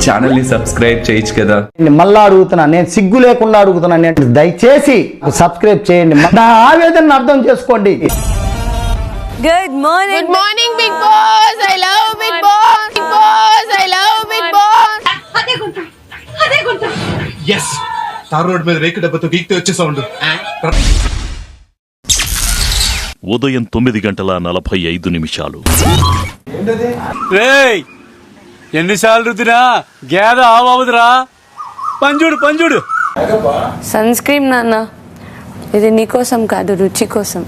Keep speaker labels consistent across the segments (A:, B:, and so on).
A: Channel ని subscribe చేయొచ్చు కదా.
B: మళ్ళా అడుగుతున్నా, నేను సిగ్గు లేకుండా అడుగుతున్నా, నేను దయచేసి సబ్స్క్రైబ్ చేయండి, నా ఆవేదన అర్థం చేసుకోండి.
C: Good morning.
D: Good morning, Big Boss. I love Big Boss. Big Boss. I love Big Boss.
E: అదే గుంట. Yes. తార్ రోడ్ మీద రేకు డబ్బతో గీక్తే వచ్చే సౌండ్.
F: ఉదయం 9:45.
G: రేయ్, ఎన్నిసార్లు రుద్దినా గేద ఆవుదురా. పంజుడు
C: సన్ స్క్రీన్ నాన్న, ఇది నీకోసం కాదు, రుచి కోసం.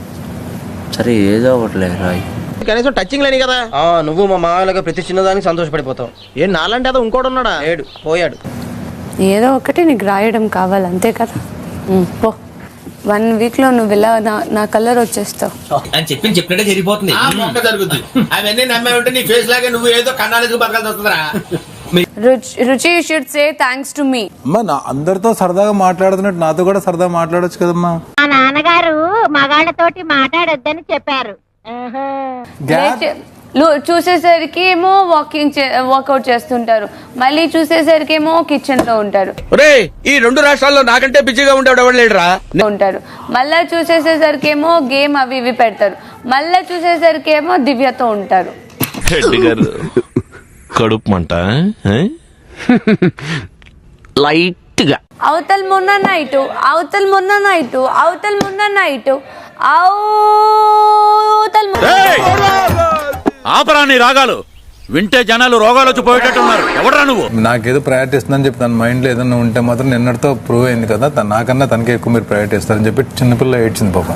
H: సరే ఏదో ఒకటి రాయ్.
I: కనీసం టచింగ్ లేని కదా. నువ్వు మా మామయ్యగా ప్రతి చిన్నదానికి సంతోషపడిపోతావు. ఏం నాలంటే అదో ఇంకోటి ఉన్నాడా? లేడు, పోయాడు.
C: ఏదో ఒకటి నీకు రాయడం కావాలి, అంతే కదా. పో, 1 week లో నువ్వు ఇలా నా కలర్ వచ్చేస్తావు
I: అని చెప్పినట్టే జరిగిపోతుంది.
E: జరుగుతుంది అవన్నీ నమ్మే ఉంటే నీ ఫేస్ లాగే నువ్వు ఏదో కన్నాలకు బతకాల్సి వస్తుందిరా.
C: Ruchi you should say thanks to me.
J: అమ్మా, నా అందరితో సరదాగా మాట్లాడుతున్నట్టు నాతో కూడా సరదాగా మాట్లాడొచ్చు కదమ్మా.
D: మా నాన్నగారు మగాళ్ళతోటి మాట్లాడొద్దని చెప్పారు.
C: చూసేసరికి ఏమో వాకౌట్ చేస్తుంటారు, మళ్ళీ చూసేసరికి ఏమో కిచెన్ లో ఉంటారు.
I: ఈ 2 రాష్ట్రాల్లో నాకంటే బిజీగా ఉండేవాడు ఎవడు లేడురా.
C: ఉంటారు మళ్ళా చూసేసేసరికి ఏమో గేమ్ అవి ఇవి పెడతారు, మళ్ళా చూసేసరికి ఏమో దివ్యతో ఉంటారు.
F: కడుపు మంట
H: లైట్ గా.
C: అవతల మొన్న నైటు
G: ఆపరాని రాగాలు వింటే జనాలు రోగాలు వచ్చి పోయేటట్టున్నారు. ఎవడరా నువ్వు?
J: నాకేదో ప్రయారిటీ ఇస్తుందని చెప్పి తన మైండ్ లో ఏదన్నా ఉంటే మాత్రం నిన్నటితో ప్రూవ్ అయింది కదా. నాకన్నా తనకే ఎక్కువ మీరు ప్రయారిటీ ఇస్తారని చెప్పి చిన్నపిల్ల ఏడ్చింది పాపం.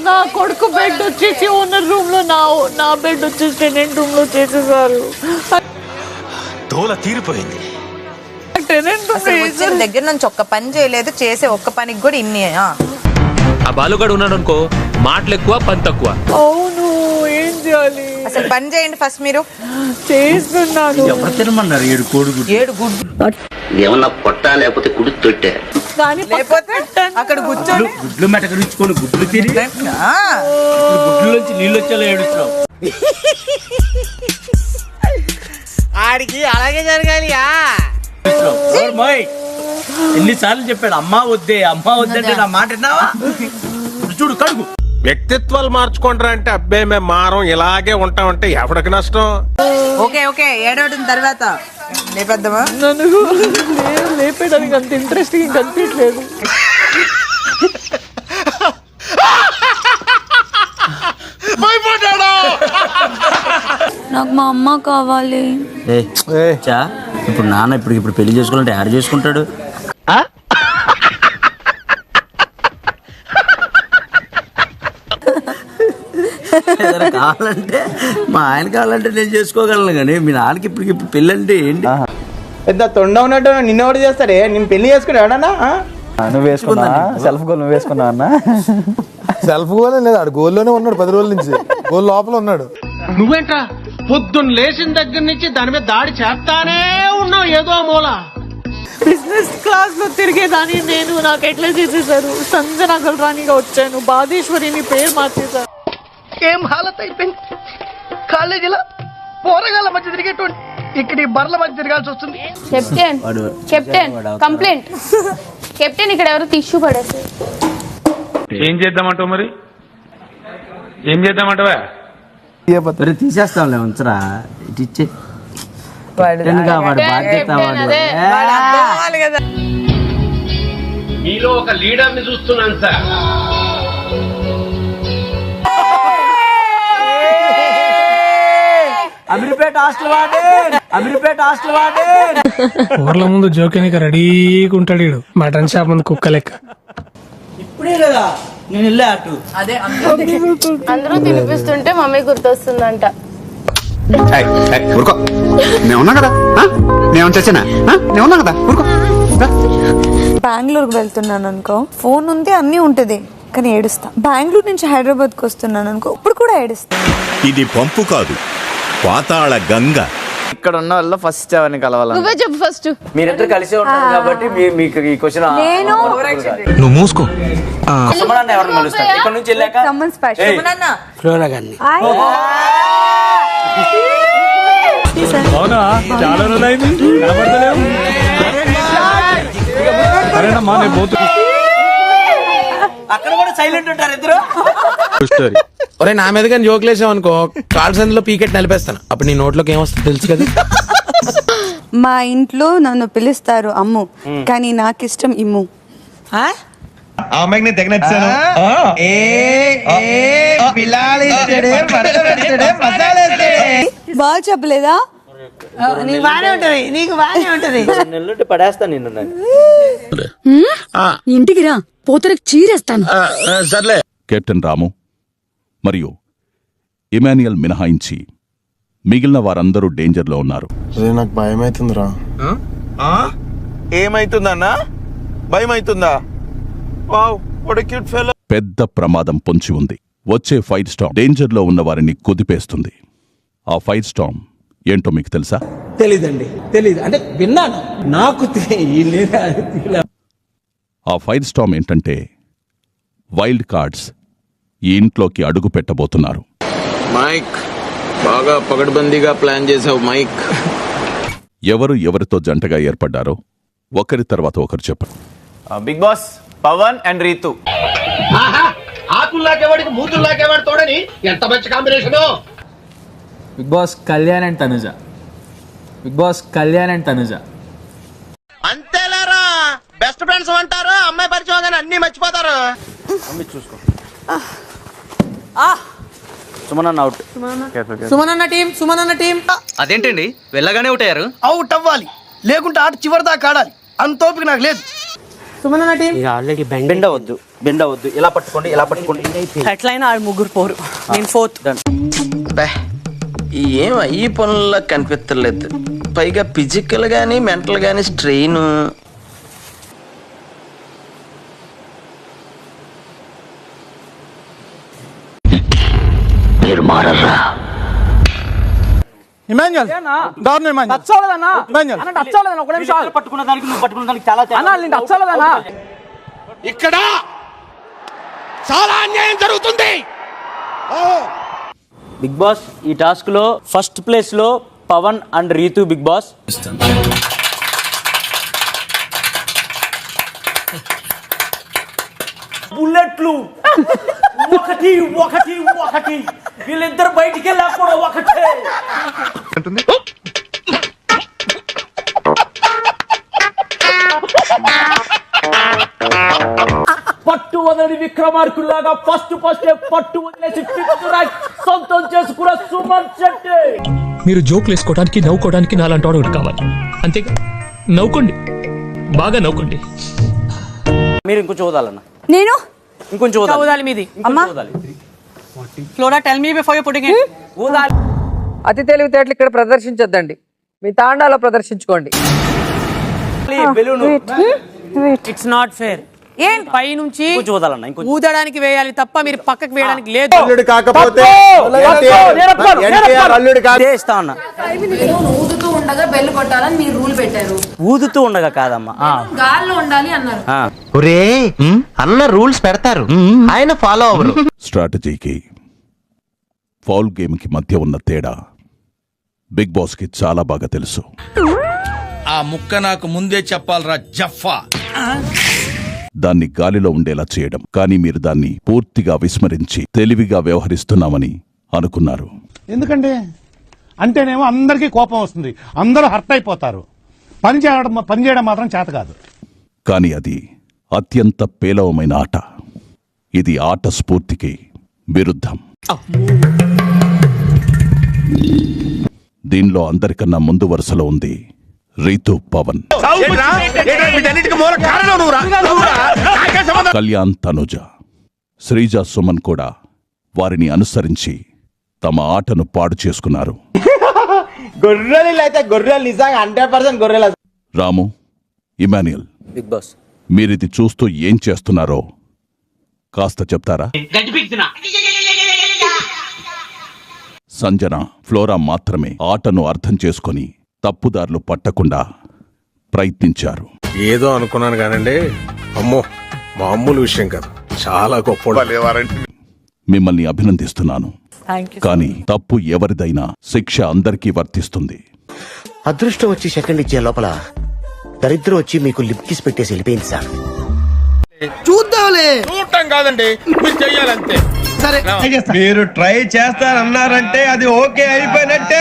D: నా కొడుకు బెడ్ వచ్చేసి ఓనర్ రూమ్ లో, నా బెడ్ వచ్చేసి టెనెంట్ రూమ్ లో చేసేసారు.
E: తోల తీరిపోయింది.
D: దగ్గర నుంచి ఒక్క పని చేయలేదు, చేసే ఒక్క పనికి కూడా ఇన్ని.
H: ఆ బాలుగాడు ఉన్నాడు అనుకో, మాటలు ఎక్కువ పని తక్కువ.
D: అవును, ఏం చేయాలి? అసలు పని చేయండి ఫస్ట్. మీరు చేస్తున్నాను.
H: ఎవరు తినమన్నారు? 7 గుడ్డు.
I: ఏమన్నా పొట్ట లేకపోతే కుడి తొట్టే.
D: లేకపోతే అక్కడ కూర్చొని
H: గుడ్లు మెటకరించుకొని గుడ్లు తిరిగి గుడ్లోంచి నీళ్ళు వచ్చేలా ఏడుస్తున్నావు.
I: ఆడికి అలాగే జరగాలి.
H: ఎన్నిసార్లు చెప్పాడు అమ్మా వద్దే అంటే నా మాట విన్నావా? చూడు కడుగు.
E: వ్యక్తిత్వాలు మార్చుకుంటారా అంటే అబ్బే మేము మారం ఇలాగే ఉంటామంటే ఎవరికి నష్టం.
D: ఓకే ఏడవడం తర్వాత లేపేద్దామా? నన్ను లేపేయడానికి అంత ఇంట్రెస్టింగ్ కనిపించలేదు.
C: నాకు మా అమ్మ కావాలి.
H: ఇప్పుడు నాన్న ఇప్పుడు పెళ్లి చేసుకోవాలంటే యాడ్ చేసుకుంటాడు. కావాలంటే మా ఆయన కావాలంటే నేను చేసుకోగలను, కానీ మీ నాన్నకి ఇప్పుడు పెళ్లి అంటే ఏంటి?
I: పెద్ద తొండ ఉన్నట్టు నిన్నెవడు చేస్తాడే? నేను పెళ్లి చేసుకుని ఎవడన్నా?
B: నువ్వు వేసుకున్నా సెల్ఫ్ గోల్? నువ్వు వేసుకున్నా అన్న?
J: సెల్ఫ్ గోల్ లేదు, ఆడు గోల్లోనే ఉన్నాడు 10 రోజుల నుంచి. గోల్ లోపల ఉన్నాడు.
I: నువ్వేంట్రా పొద్దున్న లేచిన దగ్గర నుంచి దాని మీద దాడి చేస్తానే ఉన్నావు ఏదో మూల.
D: బిజినెస్ క్లాస్ లో తిరిగేదాన్ని నేను, నాకు ఎట్లా చేసేసారు? సంజనగల్ రాణిగా వచ్చాను, బాధేశ్వరిని పేరు మార్చేశారు.
I: ఏం హాలత్ అయిపోయింది. కాలేజీలో పోరగాళ్ళ మధ్య తిరిగేటువంటి ఇక్కడ ఈ బర్ల మధ్య తిరగాల్సి వస్తుంది.
C: Captain complaint. కెప్టెన్ ఇక్కడ ఎవరు టిష్యూ పడేసి.
G: ఏం చేద్దామంటావు? మరి ఏం చేద్దామంటావా?
H: తీసేస్తాంలే, ఉంచరా. ఇటు ఇచ్చే బాధ్యత.
E: మీలో ఒక లీడర్ ని చూస్తున్నాను సార్.
H: అమీర్పేట హాస్టల్ వాడే
K: ఊర్ల ముందు జోకేనిక రెడీగా ఉంటాడు. మటన్ షాప్ ముందు కుక్క లెక్క.
H: ఇప్పుడే కదా నేను వెళ్ళా అటు.
D: అదే అందరూ తినిపిస్తుంటే మమ్మీ గుర్తొస్తుందంట.
C: బెంగళూరుకు వెళ్తున్నాను అనుకో, ఫోన్ ఉంది అన్నీ ఉంటది, కానీ ఏడుస్తా. బెంగళూరు నుంచి హైదరాబాద్ కు వస్తున్నాను అనుకో, ఇప్పుడు కూడా ఏడుస్తా.
F: ఇది పంపు కాదు, పాతాళ గంగ.
H: ఇక్కడ ఉన్న వాళ్ళు ఫస్ట్ ఎవరిని కలవాలి?
C: నువ్వే చెప్పు ఫస్ట్.
H: మీరిద్దరు కలిసే ఉంటారు కాబట్టి మీకు ఈ క్వశ్చన్
C: నేను
G: నువ్వు మూసుకో.
H: ఎవరిని కలుస్తారు ఇక్కడ నుంచి వెళ్ళాక?
C: Someone special.
K: ఫ్లోరా గారిని.
J: అవునా, చాలా రోజులైంది కనబడతలేవు. సరేనమ్మా, నేను పోతున్నా.
H: అక్కడ కూడా సైలెంట్ ఉంటారు ఇద్దరు.
K: ఒరే నా మీద కానీ జోక్ లేసావు అనుకో, కాల్ సందులో పీకెట్ నలిపేస్తాను. అప్పుడు నీ నోట్లోకి ఏమొస్తుంది తెలుసు కదా.
C: మా ఇంట్లో నన్ను పిలుస్తారు అమ్ము, కానీ నాకు ఇష్టం ఇమ్ము.
E: ఆ అమ్మాయికి నేను తెగ నచ్చాను.
C: బాగా చెప్పలేదా?
D: నీకు బానే ఉంటది, నీకు బానే ఉంటది.
H: నెల్లుంటే పడేస్తాను నిన్ను.
D: ఇంటికి రా, పోతరకు చీరేస్తాను.
F: సర్లే. కెప్టెన్ రాము మరియు ఇమాన్యుయల్ మినహాయించి మిగిలిన వారందరూ డేంజర్లో ఉన్నారు.
J: నాకు భయం అవుతుందిరా.
G: ఏమైతుందన్నా? భయం అవుతుందా?
F: పెద్ద ప్రమాదం పొంచి ఉంది. వచ్చే ఫైర్ స్టార్మ్ డేంజర్లో ఉన్న వారిని కుదిపేస్తుంది. ఆ ఫైర్ స్టార్మ్ ఏంటో మీకు తెలుసా?
K: తెలీదండి, తెలీదు. అంటే విన్నాను, నాకు
F: ఆ ఫైర్ స్టార్మ్ ఏంటంటే వైల్డ్ కార్డ్స్ ఈ ఇంట్లోకి అడుగు పెట్టబోతున్నారు.
G: మైక్ బాగా పగడ్బందీగా ప్లాన్ చేసావు మైక్.
F: ఎవరు ఎవరితో జంటగా ఏర్పడ్డారో ఒకరి తర్వాత ఒకరు చెప్పండి.
H: Big boss Pawan and Rithu.
I: ఆకుల్లాకేవాడికి మూతుల్లాకేవాడు తోడని ఎంత మంచి combination.
K: Big boss Kalyan and Tanuja. Big boss Kalyan and Tanuja.
I: అంతేలేరా, బెస్ట్ ఫ్రెండ్స్ అంటారు. అమ్మాయి పరిచయం కానీ అన్ని మర్చిపోతారు.
H: చూసుకో. సుమన్ అవుట్.
D: సుమన్ అన్న టీం.
H: అదేంటండి వెళ్ళగానే అవుతారు?
I: అవుట్ అవ్వాలి, లేకుంటే ఆట చివరి దాకా ఆడాలి. అంతోపిక నాకు లేదు.
D: సుమన్ అన్న టీం.
H: ఆల్రెడీ బెండ్ అవ్వద్దు, బెండ్ అవ్వద్దు. ఇలా పట్టుకోండి, ఇలా పట్టుకోండి.
D: ఎట్లయినా ఆ ముగ్గురు పోరు, నేను ఫోర్త్.
I: ఏం ఈ పనుల్లో కనిపించలేదు. పైగా ఫిజికల్ గానీ మెంటల్ గానీ స్ట్రెయిన్. ఇక్కడ చాలా అన్యాయం జరుగుతుంది.
H: బిగ్ బాస్ ఈ టాస్క్ లో ఫస్ట్ ప్లేస్ లో Pavan and Rithu. Bigg Boss బుల్లెట్లు ఒకటి ఒకటి ఒకటి. వీళ్ళిద్దరు బయటికి వెళ్ళా కూడా ఒకటే. పట్టు వదలని విక్రమార్కుల్లాగా ఫస్ట్ పట్టు వదిలేసి సొంతం చేసుకున్న సుమన్ శెట్టి.
K: మీరు జోక్లు వేసుకోవడానికి నవ్వుకోవడానికి నాలాంటి వాడు ఒకటి కావాలి, అంతేగా. నవ్వుకోండి, బాగా నవ్వుకోండి.
H: మీరు ఇంకొంచెం చదవాలన్న.
C: నేను
H: ఇంకొంచెం
D: ఊదాలి మీది.
C: అమ్మా
D: Flora, tell me before you putting it.
H: ఊదాలి.
D: అతి తెలివితేటలు ఇక్కడ ప్రదర్శించొద్దండి, మీ తాండాలో ప్రదర్శించుకోండి. It's not fair. పై నుంచి ఊదడానికి వేయాలి తప్ప మీరు పక్కకు వేయడానికి లేదు.
C: ఊదుతూ ఉండగా బెల్ కొట్టాలని మీరు రూల్ పెట్టారు.
H: ఊదుతూ ఉండగా కాదమ్మా,
C: గాల్లో ఉండాలి అన్నారు.
I: ఒరే అన్న రూల్స్ పెడతారు, ఆయన ఫాలో అవ్వరు.
F: స్ట్రాటజీకి ఫౌల్ గేమ్కి మధ్య ఉన్న తేడా బిగ్ బాస్కి చాలా బాగా తెలుసు.
G: ఆ ముక్క నాకు ముందే చెప్పాలరా జఫా.
F: దాన్ని గాలిలో ఉండేలా చేయడం, కానీ మీరు దాన్ని పూర్తిగా విస్మరించి తెలివిగా వ్యవహరిస్తున్నామని అనుకున్నారు.
B: ఎందుకంటే అంటేనేమో అందరికీ కోపం వస్తుంది, అందరూ హర్ట్ అయిపోతారు. పని చేయడం మాత్రం చేత కాదు.
F: కానీ అది అత్యంత పేలవమైన ఆట. ఇది ఆట స్ఫూర్తికి విరుద్ధం. దీనిలో అందరికన్నా ముందు వరుసలో ఉంది రీతు, పవన్, కళ్యాణ్, తనుజ, శ్రీజ, సుమన్ కూడా వారిని అనుసరించి తమ ఆటను పాడు చేసుకున్నారు. రాము, ఇమాన్యుయల్,
H: బిగ్ బాస్
F: మీరిది చూస్తూ ఏం చేస్తున్నారో కాస్త చెప్తారా? సంజన, ఫ్లోరా మాత్రమే ఆటను అర్థం చేసుకొని తప్పుదారులు పట్టకుండా ప్రయత్నించారు.
J: ఏదో అనుకున్నాను కానండి, అమ్మో మామూలు విషయం కాదు, చాలా గొప్ప.
F: మిమ్మల్ని అభినందిస్తున్నాను. కానీ తప్పు ఎవరిదైనా శిక్ష అందరికీ వర్తిస్తుంది.
I: అదృష్టం వచ్చి సెకండ్ ఇచ్చే లోపల దరిద్రం వచ్చి మీకు లిప్ కిస్ పెట్టేసి వెళ్ళిపోయింది సార్. చూద్దాంలే.
H: చూడటం కాదండి, మీరు చెయ్యాలంతే.
I: సరే
H: మీరు ట్రై చేస్తారన్నారంటే అది ఓకే అయిపోయినట్టే.